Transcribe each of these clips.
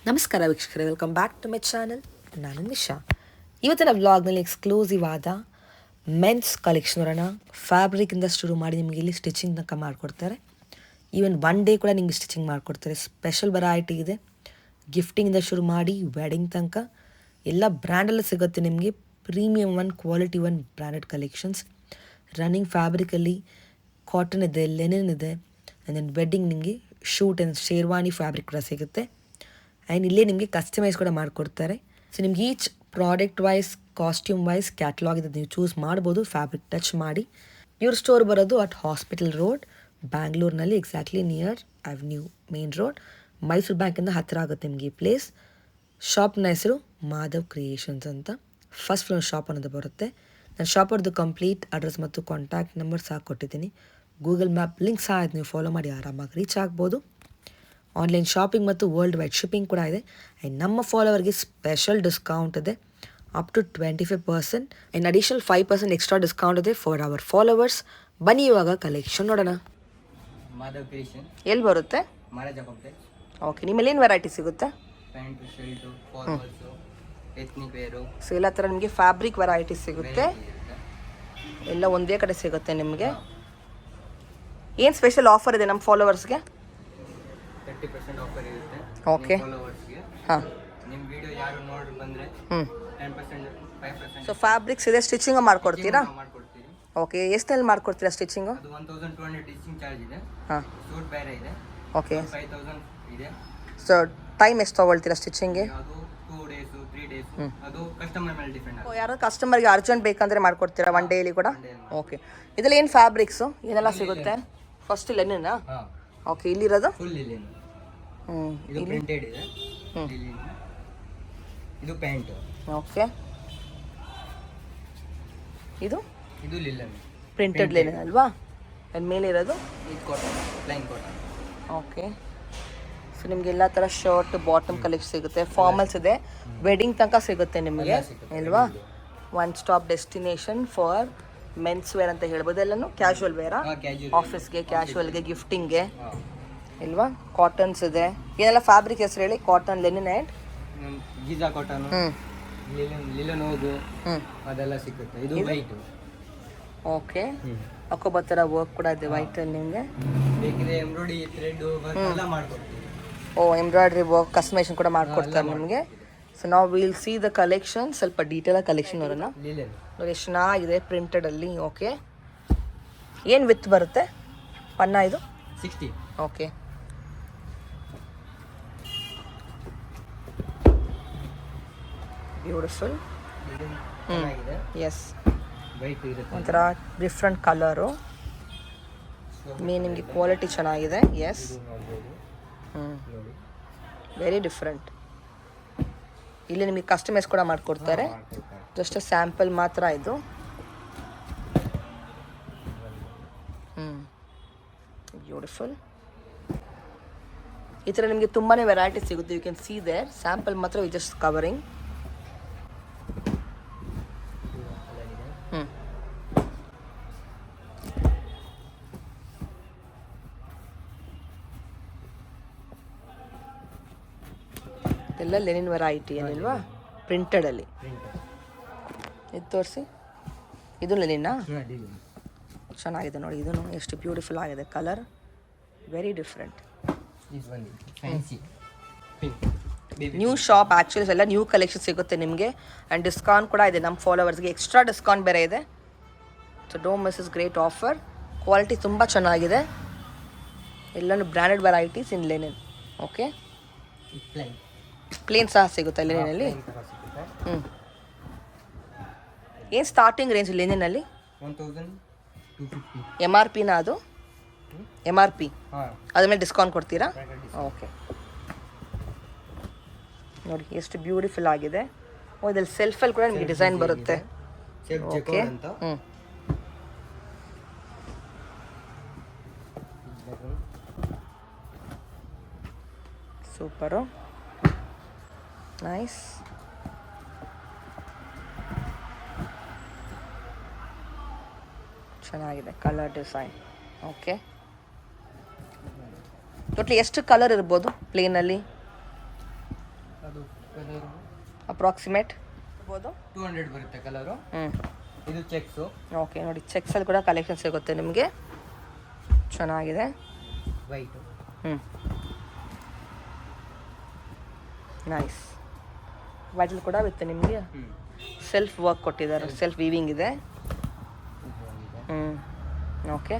ನಮಸ್ಕಾರ ವೀಕ್ಷಕರೇ, welcome back to my channel. ನಾನು ನಿಶಾ. ಇವತ್ತಿನ ವ್ಲಾಗ್ನಲ್ಲಿ ಎಕ್ಸ್ಕ್ಲೂಸಿವ್ ಆದ ಮೆನ್ಸ್ ಕಲೆಕ್ಷನ್ ನೋಡೋಣ. ಫ್ಯಾಬ್ರಿಕಿಂದ ಶುರು ಮಾಡಿ ನಿಮಗೆ ಇಲ್ಲಿ ಸ್ಟಿಚಿಂಗ್ ತನಕ ಮಾಡಿಕೊಡ್ತಾರೆ. ಈವನ್ ಒನ್ ಡೇ ಕೂಡ ನಿಮಗೆ ಸ್ಟಿಚಿಂಗ್ ಮಾಡಿಕೊಡ್ತಾರೆ. ಸ್ಪೆಷಲ್ ವೆರೈಟಿ ಇದೆ. ಗಿಫ್ಟಿಂಗಿಂದ ಶುರು ಮಾಡಿ ವೆಡ್ಡಿಂಗ್ ತನಕ ಎಲ್ಲ ಬ್ರ್ಯಾಂಡಲ್ಲೂ ಸಿಗುತ್ತೆ ನಿಮಗೆ. Premium one, quality one branded collections. Running ಫ್ಯಾಬ್ರಿಕಲ್ಲಿ ಕಾಟನ್ ಇದೆ, ಲೆನಿನ್ ಇದೆ. ಆ್ಯಂಡ್ ದೆನ್ ವೆಡ್ಡಿಂಗ್ ನಿಮಗೆ ಶೂಟ್ ಆ್ಯಂಡ್ ಶೇರ್ವಾನಿ ಫ್ಯಾಬ್ರಿಕ್ ಕೂಡ ಸಿಗುತ್ತೆ. ಆ್ಯಂಡ್ ಇಲ್ಲೇ ನಿಮಗೆ ಕಸ್ಟಮೈಸ್ ಕೂಡ ಮಾಡಿಕೊಡ್ತಾರೆ. ಸೊ ನಿಮ್ಗೆ each product wise, costume wise catalogue ಇದೆ, ನೀವು ಚೂಸ್ ಮಾಡ್ಬೋದು ಫ್ಯಾಬ್ರಿಕ್ ಟಚ್ ಮಾಡಿ. ಇವ್ರ ಸ್ಟೋರ್ ಬರೋದು ಅಟ್ ಹಾಸ್ಪಿಟಲ್ ರೋಡ್, ಬ್ಯಾಂಗ್ಳೂರ್ನಲ್ಲಿ, exactly near avenue main road, Mysuru ಬ್ಯಾಂಕಿಂದ ಹತ್ತಿರ ಆಗುತ್ತೆ ನಿಮಗೆ ಈ ಪ್ಲೇಸ್. ಶಾಪ್ನ ಹೆಸರು ಮಾಧವ್ ಕ್ರಿಯೇಷನ್ಸ್ ಅಂತ. ಫಸ್ಟ್ ಫ್ಲೋರ್ ಶಾಪ್ ಅನ್ನೋದು ಬರುತ್ತೆ. ನಾನು ಶಾಪರ್ದು ಕಂಪ್ಲೀಟ್ ಅಡ್ರೆಸ್ ಮತ್ತು ಕಾಂಟ್ಯಾಕ್ಟ್ ನಂಬರ್ ಸಹ ಕೊಟ್ಟಿದ್ದೀನಿ. ಗೂಗಲ್ ಮ್ಯಾಪ್ ಲಿಂಕ್ ಸಹ ಇದೆ, ನೀವು ಫಾಲೋ ಮಾಡಿ ಆರಾಮಾಗಿ ರೀಚ್ ಆಗ್ಬೋದು. ಆನ್ಲೈನ್ ಶಾಪಿಂಗ್ ಮತ್ತು ವರ್ಲ್ಡ್ ವೈಡ್ ಶಿಪ್ಪಿಂಗ್ ಕೂಡ ಇದೆ. ಆ್ಯಂಡ್ ನಮ್ಮ ಫಾಲೋವರ್ಗೆ ಸ್ಪೆಷಲ್ ಡಿಸ್ಕೌಂಟ್ ಇದೆ, up to 25%. And additional 5% extra discount ಇದೆ ಫಾರ್ ಅವರ್ ಫಾಲೋವರ್ಸ್. ಬನ್ನಿ ಇವಾಗ ಕಲೆಕ್ಷನ್ ನೋಡೋಣ. ಮಾಧವ್ ಕ್ರಿಯೇಷನ್ ಎಲ್ಲಿ ಬರುತ್ತೆ? ಮಹಾರಾಜ ಕಾಂಪ್ಲೆಕ್ಸ್. ಓಕೆ, ನಿಮ್ಮಲ್ಲಿ ಏನು ವೆರೈಟಿ ಸಿಗುತ್ತೆ? Pant, shirt, formals, ethnic wear. So ಎಲ್ಲ ಥರ ನಿಮಗೆ ಫ್ಯಾಬ್ರಿಕ್ ವೆರೈಟಿ ಸಿಗುತ್ತೆ. ಎಲ್ಲ ಒಂದೇ ಕಡೆ ಸಿಗುತ್ತೆ ನಿಮಗೆ. ಏನು ಸ್ಪೆಷಲ್ ಆಫರ್ ಇದೆ ನಮ್ಮ ಫಾಲೋವರ್ಸ್ಗೆ? 30% ಆಫರ್ ಇರುತ್ತೆ. ಓಕೆ, ಫಾಲೋವರ್ಸ್ಗೆ. ಹಾಂ, ನಿಮ್ಮ ವಿಡಿಯೋ ಯಾರು ನೋಡಿ ಬಂದರೆ 10%, 5% ಸೊ ಫ್ಯಾಬ್ರಿಕ್ಸ್ ಇದೆ, ಸ್ಟಿಚಿಂಗ್ ಮಾಡ್ಕೊಡ್ತೀರಾ? ಮಾಡ್ಕೊಡ್ತೀವಿ. ಓಕೆ, ಎಷ್ಟಲ್ಲಿ ಮಾಡ್ಕೊಡ್ತೀರಾ ಸ್ಟಿಚಿಂಗು? ಅದು 1200 ಟೀಚಿಂಗ್ ಚಾರ್ಜ್ ಇದೆ. ಹಾಂ, ಸೂಟ್ ಬೇರೆ ಇದೆ. ಓಕೆ. 5000 ಇದೆ. ಸೊ ಟೈಮ್ ಎಷ್ಟು ತೊಗೊಳ್ತೀರಾ ಸ್ಟಿಚಿಂಗ್ಗೆ? ಅದು 2 ಡೇಸು, 3 ಡೇಸು, ಅದು ಕಸ್ಟಮರ್ ಮೇಲೆ ಡಿಪೆಂಡ್ ಆಗುತ್ತೆ. ಯಾರೋ ಕಸ್ಟಮರ್ಗೆ ಅರ್ಜೆಂಟ್ ಬೇಕಂದರೆ ಮಾಡ್ಕೊಡ್ತೀರಾ ಒನ್ ಡೇಲಿ ಕೂಡ? ಓಕೆ. ಇದರಲ್ಲಿ ಏನು ಫ್ಯಾಬ್ರಿಕ್ಸು ಏನೆಲ್ಲ ಸಿಗುತ್ತೆ? ಫಸ್ಟ್ ಲೆನಿನಾ? ಹಾಂ, ಓಕೆ. ಇಲ್ಲಿರೋದು ಫುಲ್ ಇಲ್ಲಿನ. ಹ್ಞೂ, ಇದು ಪ್ರಿಂಟೆಡ್ ಇದೆ. ಇದು ಪ್ಯಾಂಟ್. ಓಕೆ. ಇದು ಇದು ಲಿಲ್ಲನ್, ಪ್ರಿಂಟೆಡ್ ಲೆನಿನ್ ಅಲ್ವಾ? ಆ್ಯಂಡ್ ಮೇಲೆ ಇರೋದು ಇದು cotton, plain cotton. Okay. So ನಿಮ್ಗೆ ಎಲ್ಲ ಥರ ಶರ್ಟ್, ಬಾಟಮ್ ಕಲೆಕ್ಷನ್ ಸಿಗುತ್ತೆ. ಫಾರ್ಮಲ್ಸ್ ಇದೆ, ವೆಡ್ಡಿಂಗ್ ತನಕ ಸಿಗುತ್ತೆ ನಿಮಗೆ ಅಲ್ವಾ? One stop destination for men's wear ಅಂತ ಹೇಳ್ಬೋದು. ಎಲ್ಲನೂ ಕ್ಯಾಶುವಲ್ ವೇರಾ? ಆಫೀಸ್ಗೆ, ಕ್ಯಾಶುವಲ್ಗೆ, ಗಿಫ್ಟಿಂಗ್ಗೆ ಇಲ್ವಾ? ಕಾಟನ್ಸ್ ಇದೆ. ಏನೆಲ್ಲ ಫ್ಯಾಬ್ರಿಕ್ ಹೆಸರು ಹೇಳಿ? Cotton, Lenin and Giza cotton, linen ಹೋಗು, ಅದೆಲ್ಲ ಸಿಗುತ್ತೆ. ಇದು ವೈಟ್. ಓಕೆ. ಅಕೋಬಾ ಥರ ವರ್ಕ್ ಕೂಡ ಇದೆ ವೈಟಲ್ಲಿ ನಿಮಗೆ. ಬೇಕಿದ್ರೆ ಎಂಬ್ರಾಯ್ಡ್ರಿ, ಥ್ರೆಡ್ ಎಲ್ಲ ಮಾಡ್ಕೊಡ್ತೀವಿ. ಓ, ಎಂಬ್ರಾಯ್ಡ್ರಿ ವರ್ಕ್ ಕಸ್ಟಮೈಸೇಷನ್ ಕೂಡ ಮಾಡ್ಕೊಡ್ತಾರೆ ನಿಮಗೆ. ಸೊ ನಾವು ವಿಲ್ ಸಿ ದ ಕಲೆಕ್ಷನ್. ಸ್ವಲ್ಪ ಡೀಟೇಲಾಗಿ ಕಲೆಕ್ಷನ್ ನೋಡೋಣ. ಲಿಲನ್ ನೋಡಿ ಎಷ್ಟು ಚೆನ್ನಾಗಿದೆ ಪ್ರಿಂಟೆಡಲ್ಲಿ. ಓಕೆ. ಏನು ವಿತ್ ಬರುತ್ತೆ ಪನ್ನ ಇದು? 60. ಓಕೆ. ಬ್ಯೂಟಿಫುಲ್. ಚೆನ್ನಾಗಿದೆ. ಎಸ್, ವೈಟ್ ಇರುತ್ತೆ. ಒಂಥರ ಡಿಫ್ರೆಂಟ್ ಕಲರು. ನಿಮಗೆ ಕ್ವಾಲಿಟಿ ಚೆನ್ನಾಗಿದೆ. ಎಸ್, ನೋಡಿ, ವೆರಿ ಡಿಫ್ರೆಂಟ್. ಇಲ್ಲಿ ನಿಮಗೆ ಕಸ್ಟಮೈಸ್ ಕೂಡ ಮಾಡಿಕೊಡ್ತಾರೆ. ಜಸ್ಟ್ ಸ್ಯಾಂಪಲ್ ಮಾತ್ರ ಇದು. ಬ್ಯೂಟಿಫುಲ್. ಈ ಥರ ನಿಮಗೆ ತುಂಬಾ ವೆರೈಟಿ ಸಿಗುತ್ತೆ. You can see there. Sample ಮಾತ್ರ ವಿ ಜಸ್ಟ್ ಕವರಿಂಗ್. ಇದೆಲ್ಲ ಲೆನಿನ್ ವೆರೈಟಿ ಏನಿಲ್ವಾ? ಪ್ರಿಂಟೆಡಲ್ಲಿ. ಇದು ತೋರಿಸಿ. ಇದು ಲೆನಿನ್ನಾ? ಚೆನ್ನಾಗಿದೆ ನೋಡಿ. ಇದೂ ಎಷ್ಟು ಬ್ಯೂಟಿಫುಲ್ ಆಗಿದೆ. Colour very different. New shop actually. ಎಲ್ಲ ನ್ಯೂ ಕಲೆಕ್ಷನ್ ಸಿಗುತ್ತೆ ನಿಮಗೆ. ಆ್ಯಂಡ್ ಡಿಸ್ಕೌಂಟ್ ಕೂಡ ಇದೆ ನಮ್ಮ ಫಾಲೋವರ್ಸ್ಗೆ. ಎಕ್ಸ್ಟ್ರಾ ಡಿಸ್ಕೌಂಟ್ ಬೇರೆ ಇದೆ. So don't miss is great offer. Quality ತುಂಬ ಚೆನ್ನಾಗಿದೆ. ಎಲ್ಲನೂ ಬ್ರ್ಯಾಂಡೆಡ್ ವೆರೈಟೀಸ್ ಇನ್ ಲೆನಿನ್. ಓಕೆ. ಪ್ಲೇನ್ ಸಹ ಸಿಗುತ್ತೆ ಲೆನಿನಲ್ಲಿ. ಏನು ಸ್ಟಾರ್ಟಿಂಗ್ ರೇಂಜ್ ಲೆನಿನಲ್ಲಿ? 1250. ಎಮ್ ಆರ್ ಪಿನ ಅದು? ಎಮ್ ಆರ್ ಪಿ ಅದ್ರ ಮೇಲೆ ಡಿಸ್ಕೌಂಟ್ ಕೊಡ್ತೀರಾ? ಓಕೆ. ನೋಡಿ ಎಷ್ಟು ಬ್ಯೂಟಿಫುಲ್ ಆಗಿದೆ. ಓ, ಇದ್ರಲ್ಲಿ ಸೆಲ್ಫಲ್ಲಿ ಕೂಡ ನಿಮಗೆ ಡಿಸೈನ್ ಬರುತ್ತೆ. ಓಕೆ. Super, nice. ಚೆನ್ನಾಗಿದೆ ಕಲರ್ ಡಿಸೈನ್. ಓಕೆ. ಟೋಟ್ಲಿ ಎಷ್ಟು ಕಲರ್ ಇರ್ಬೋದು ಪ್ಲೇನಲ್ಲಿ? ಅದು ಕಲರು ಅಪ್ರಾಕ್ಸಿಮೇಟ್ ಇರ್ಬೋದು 200 ಬರುತ್ತೆ ಕಲರು. ಹ್ಞೂ ಇದು ಚೆಕ್ಸು. ಓಕೆ ನೋಡಿ, ಚೆಕ್ಸಲ್ಲಿ ಕೂಡ ಕಲೆಕ್ಷನ್ ಸಿಗುತ್ತೆ ನಿಮಗೆ, ಚೆನ್ನಾಗಿದೆ. ವೈಟು. ಹ್ಞೂ ನೈಸ್. ವೈಟಲ್ಲಿ ಕೂಡ ಬಿತ್ತು ನಿಮಗೆ, ಸೆಲ್ಫ್ ವರ್ಕ್ ಕೊಟ್ಟಿದ್ದಾರೆ, ಸೆಲ್ಫ್ ವೀವಿಂಗ್ ಇದೆ. ಓಕೆ.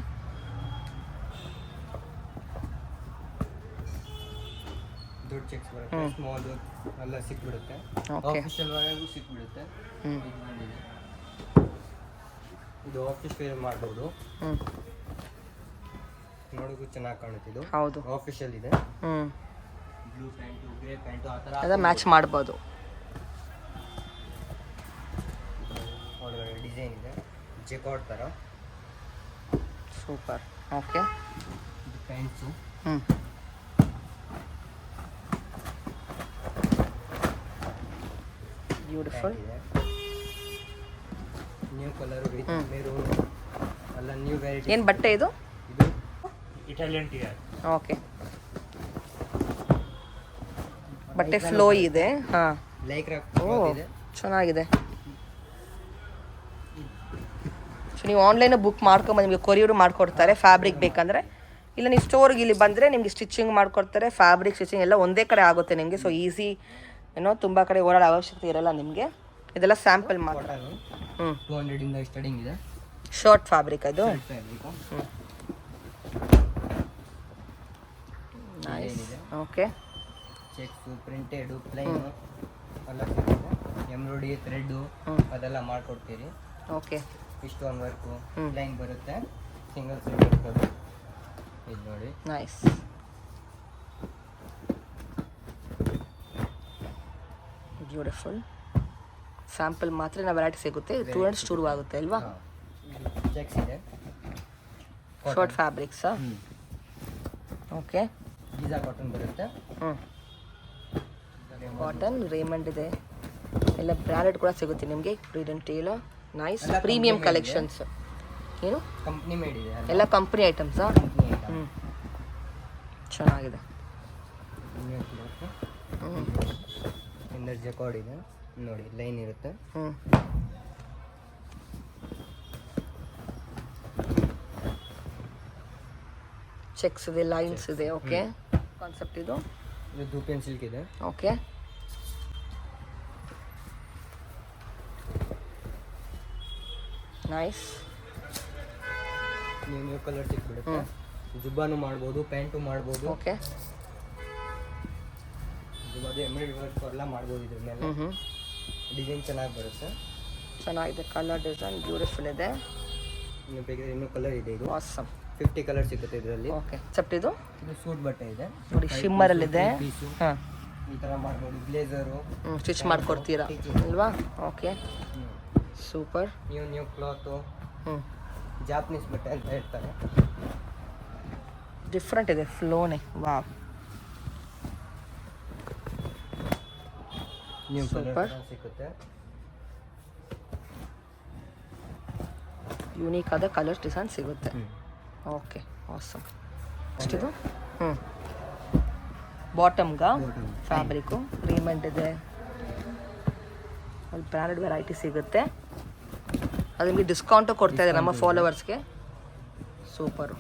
ದೊಡ್ಡ ಚೆಕ್ಸ್ ಬರುತ್ತೆ, ಸ್ಮಾಲ್ ಎಲ್ಲ ಸಿಕ್ಬಿಡುತ್ತೆ. ಓಕೆ. ಆಫೀಷಿಯಲ್ ವರೆಗೂ ಸಿಕ್ಬಿಡುತ್ತೆ. ಇದು ಆಫೀಸ್ ವೇರ್ ಮಾಡ್ಬೋದು, ನೋಡೋಕ್ಕೂ ಚೆನ್ನಾಗಿ ಕಾಣುತ್ತೆ. ಇದು ಹೌದು, ಆಫೀಷಿಯಲ್ ಇದೆ. ಬ್ಲೂ ಪ್ಯಾಂಟು, ಗ್ರೇ ಪ್ಯಾಂಟು ಆ ಥರ ಅದ ಮ್ಯಾಚ್ ಮಾಡ್ಬೋದು. ಒಳಗಡೆ ಡಿಸೈನ್ ಇದೆ, ಜೆಕಾರ್ಡ್ ಥರ. ಸೂಪರ್. ಓಕೆ. ಇದು pants. Beautiful. New colour maroon ಎಲ್ಲ ನ್ಯೂ ವೆರೈಟಿ. ಏನು ಬಟ್ಟೆ ಇದು? ಇದು ಇಟಾಲಿಯನ್ ಟಿಯರ್. ಓಕೆ. ಬಟ್ಟೆ ಫ್ಲೋ ಇದೆ. ಹಾಂ, ಲೈಕ್ರಾ ಇದೆ, ಚೆನ್ನಾಗಿದೆ. ಸೊ ನೀವು ಆನ್ಲೈನ್ ಬುಕ್ ಮಾಡ್ಕೊಂಬಂದು ನಿಮಗೆ ಕೊರಿಯರು ಮಾಡಿಕೊಡ್ತಾರೆ ಫ್ಯಾಬ್ರಿಕ್ ಬೇಕಂದರೆ, ಇಲ್ಲ ನೀವು ಸ್ಟೋರ್ಗೆ ಇಲ್ಲಿ ಬಂದರೆ ನಿಮಗೆ ಸ್ಟಿಚಿಂಗ್ ಮಾಡಿಕೊಡ್ತಾರೆ. ಫ್ಯಾಬ್ರಿಕ್ ಸ್ಟಿಚಿಂಗ್ ಎಲ್ಲ ಒಂದೇ ಕಡೆ ಆಗುತ್ತೆ ನಿಮಗೆ. ಸೊ ಈಸಿ, ಏನೋ ತುಂಬ ಕಡೆ ಓಡಾಡೋ ಅವಶ್ಯಕತೆ ಇರಲ್ಲ ನಿಮಗೆ. ಇದೆಲ್ಲ ಸ್ಯಾಂಪಲ್ ಮಾತ್ರ. 200 ಇಂದ ಸ್ಟಾರ್ಟಿಂಗ್ ಇದೆ. ಶರ್ಟ್ ಫ್ಯಾಬ್ರಿಕ್ ಅದು. ಓಕೆ. ಚೆಕ್ಸು, ಪ್ರಿಂಟೆಡು, ಪ್ಲೈನು ಎಲ್ಲ ಸಿಗುತ್ತೆ. ಎಂಬ್ರಾಯ್ಡ್ರಿ, ಥ್ರೆಡ್ಡು ಅದೆಲ್ಲ ಮಾಡ್ಕೊಡ್ತೀರಿ. ಓಕೆ. ಇಷ್ಟೊಂದು ವರ್ಕು ಪ್ಲೈನ್ ಬರುತ್ತೆ, ಸಿಂಗಲ್ ಸೈಡ್ ಬರ್ತದೆ. ಇದು ನೋಡಿ, ನೈಸ್. ಬ್ಯೂಟಿಫುಲ್. ಸ್ಯಾಂಪಲ್ ಮಾತ್ರ ನಾವು ವೆರೈಟಿ ಸಿಗುತ್ತೆ. 200 ಶುರು ಆಗುತ್ತೆ ಅಲ್ವಾ? ಚೆಕ್ಸ್ ಇದೆ, ಶರ್ಟ್ ಫ್ಯಾಬ್ರಿಕ್ಸಾ? ಓಕೆ. ಗೀಜಾ ಕಾಟನ್ ಬರುತ್ತೆ. ಕಾಟನ್, ರೇಮಂಡ್ ಇದೆ, ಎಲ್ಲ ಬ್ರ್ಯಾಂಡೆಡ್ ಕೂಡ ಸಿಗುತ್ತೆ ನಿಮಗೆ. ಕ್ರೀಡೆಂಟ್ ಎಲ್ಲ ನೈಸ್ ಪ್ರೀಮಿಯಂ ಕಲೆಕ್ಷನ್ಸ್. ಏನು ಕಂಪ್ನಿ ಮೇಡ್ ಇದೆ, ಎಲ್ಲ ಕಂಪ್ನಿ ಐಟಮ್ಸಾ? ಚೆನ್ನಾಗಿದೆ. ಇಂದರ್ ಜೆಕಾರ್ಡ್ ಇದೆ ನೋಡಿ, ಲೈನ್ ಇರುತ್ತೆ. ಚೆಕ್ಸ್ ಇದೆ, ಲೈನ್ಸ್ ಇದೆ. ಓಕೆ. ಕಾನ್ಸೆಪ್ಟ್ ಇದು ಧೂಪಿಯನ್ ಸಿಲ್ಕ್ ಇದೆ. ಓಕೆ. ನೈಸ್. ನ್ಯೂ ಕಲರ್ ಸಿಕ್ಬಿಡುತ್ತೆ. ಜುಬ್ಬಾನು ಮಾಡ್ಬೋದು, ಪ್ಯಾಂಟು ಮಾಡ್ಬೋದು. ಓಕೆ. ಜುಬ್ಬಾದು ಎಂಬ್ರಾಯ್ಡ್ರಿ ವರ್ಕ್ ಎಲ್ಲ ಮಾಡ್ಬೋದು. ಇದ್ರ ಮೇಲೆ ಡಿಸೈನ್ ಚೆನ್ನಾಗಿ ಬರುತ್ತೆ, ಚೆನ್ನಾಗಿದೆ. ಕಲರ್ ಡಿಸೈನ್ ಬ್ಯೂಟಿಫುಲ್ ಇದೆ. ಇನ್ನು ಬೇಕಾದ್ರೆ ಇನ್ನೂ ಕಲರ್ ಇದೆ. ಇದು ಆಸಮ್. 50 ಕಲರ್ ಸಿಗುತ್ತೆ ಇದರಲ್ಲಿ. ಓಕೆ. ಚೆಪ್ಟ್ ಇದು ಸೂಟ್ ಬಟ್ಟೆ ಇದೆ ನೋಡಿ, ಶಿಮ್ಮರಲ್ಲಿ ಇದೆ. ಹಾಂ, ಈ ಥರ ಮಾಡ್ಬೋದು. ಬ್ಲೇಸರು ಸ್ಟಿಚ್ ಮಾಡ್ಕೊಡ್ತೀರಾ ಅಲ್ವಾ? Okay, super. New cloth, Japanese ಬಟ್ಟೆ ಅಂತ ಹೇಳ್ತಾರೆ. ಡಿಫ್ರೆಂಟ್ ಇದೆ, ಫ್ಲೋನೆ. Wow, new Super. ಕಲರ್ ಸಿಗುತ್ತೆ. ಯೂನಿಕ್ ಆದ ಕಲರ್ ಡಿಸೈನ್ ಸಿಗುತ್ತೆ. Okay, awesome. ಎಷ್ಟಿದು? ಬಾಟಮ್ಗಾ ಫ್ಯಾಬ್ರಿಕ್ಕು, ರೇಮಂಡ್ ಇದೆ, ಅಲ್ಲಿ ಬ್ರ್ಯಾಂಡೆಡ್ ವೆರೈಟಿ ಸಿಗುತ್ತೆ. ಅದು ನಿಮಗೆ ಡಿಸ್ಕೌಂಟು ಕೊಡ್ತಾ ಇದೆ ನಮ್ಮ ಫಾಲೋವರ್ಸ್ಗೆ. ಸೂಪರು.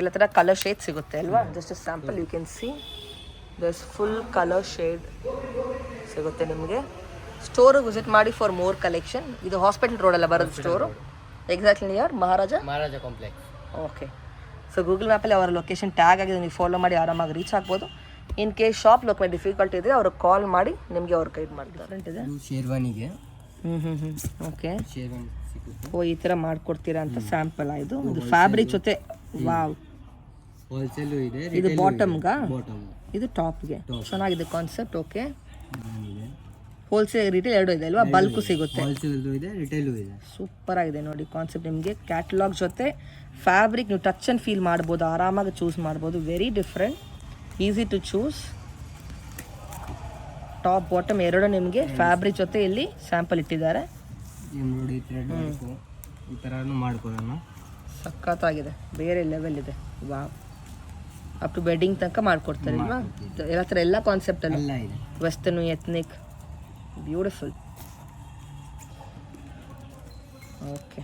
ಎಲ್ಲ ಥರ ಕಲರ್ ಶೇಡ್ ಸಿಗುತ್ತೆ ಅಲ್ವಾ? Just sample you can see this full colour shade ಸಿಗುತ್ತೆ ನಿಮಗೆ. ಸ್ಟೋರಿಗೆ ವಿಸಿಟ್ ಮಾಡಿ ಫಾರ್ ಮೋರ್ ಕಲೆಕ್ಷನ್. ಇದು ಹಾಸ್ಪಿಟಲ್ ರೋಡಲ್ಲ ಬರೋದು store, exactly near Maharaja complex. Okay. So Google ಮ್ಯಾಪಲ್ಲಿ ಅವರ ಲೊಕೇಶನ್ ಟ್ಯಾಗ್ ಆಗಿದೆ, ನೀವು ಫಾಲೋ ಮಾಡಿ ಆರಾಮಾಗಿ ರೀಚ್ ಆಗ್ಬೋದು. In case shop locate difficult ಇದ್ದರೆ ಅವ್ರಿಗೆ ಕಾಲ್ ಮಾಡಿ ನಿಮಗೆ ಅವ್ರು ಗೈಡ್ ಮಾಡಿದ್ದಾರೆ. ಇದೆ ಶೇರ್ವಾನಿಗೆ. ಓಕೆ. ಶೇರ್ವಾನಿ ಸಿಗುತ್ತೆ. ಓ, ಈ ಥರ ಮಾಡ್ಕೊಡ್ತೀರಾ ಅಂತ ಸ್ಯಾಂಪಲ್ ಇದು. ಇದು ಫ್ಯಾಬ್ರಿಕ್ ಜೊತೆ. ವಾವ್, ಹೋಲ್ಸೇಲು ಇದೆ. ಇದು ಬಾಟಮ್ಗಾ? ಬಾಟಮ್. ಇದು ಟಾಪ್ಗೆ. ಚೆನ್ನಾಗಿದೆ ಕಾನ್ಸೆಪ್ಟ್. ಓಕೆ. ಹೋಲ್ಸೇಲ್ ರಿಟೇಲ್ ಎರಡು ಇದೆ ಅಲ್ವಾ? ಬಲ್ಕು ಸಿಗುತ್ತೆ. ಹೋಲ್ಸೇಲು ಇದೆ, ರಿಟೇಲು ಇದೆ. ಸೂಪರ್ ಆಗಿದೆ ನೋಡಿ ಕಾನ್ಸೆಪ್ಟ್. ನಿಮಗೆ ಕ್ಯಾಟಲಾಗ್ ಜೊತೆ ಫ್ಯಾಬ್ರಿಕ್ ನೀವು ಟಚ್ ಆ್ಯಂಡ್ ಫೀಲ್ ಮಾಡ್ಬೋದು, ಆರಾಮಾಗಿ ಚೂಸ್ ಮಾಡ್ಬೋದು. Very different, easy to choose. Top bottom ಎರಡು ನಿಮಗೆ ಫ್ಯಾಬ್ರಿಕ್ ಜೊತೆ ಇಲ್ಲಿ ಸ್ಯಾಂಪಲ್ ಇಟ್ಟಿದ್ದಾರೆ. ಎಂಬ್ರಾಯ್ಡ್ರಿ, ಥ್ರೆಡ್ ವರ್ಕು ಈ ಥರನೂ ಮಾಡ್ಕೊಳ್ಳೋಣ. ಸಖತ್ತಾಗಿದೆ, ಬೇರೆ ಲೆವೆಲ್ ಇದೆ. ವಾವ್, ಅಪ್ ಟು ವೆಡ್ಡಿಂಗ್ ತನಕ ಮಾಡ್ಕೊಡ್ತಾರೆ ಅಲ್ವಾ? ಎಲ್ಲ ಥರ ಎಲ್ಲ ಕಾನ್ಸೆಪ್ಟ್ ಅಲ್ಲ, ಎಲ್ಲ ಇದೆ. Western ethnic, beautiful. ಓಕೆ.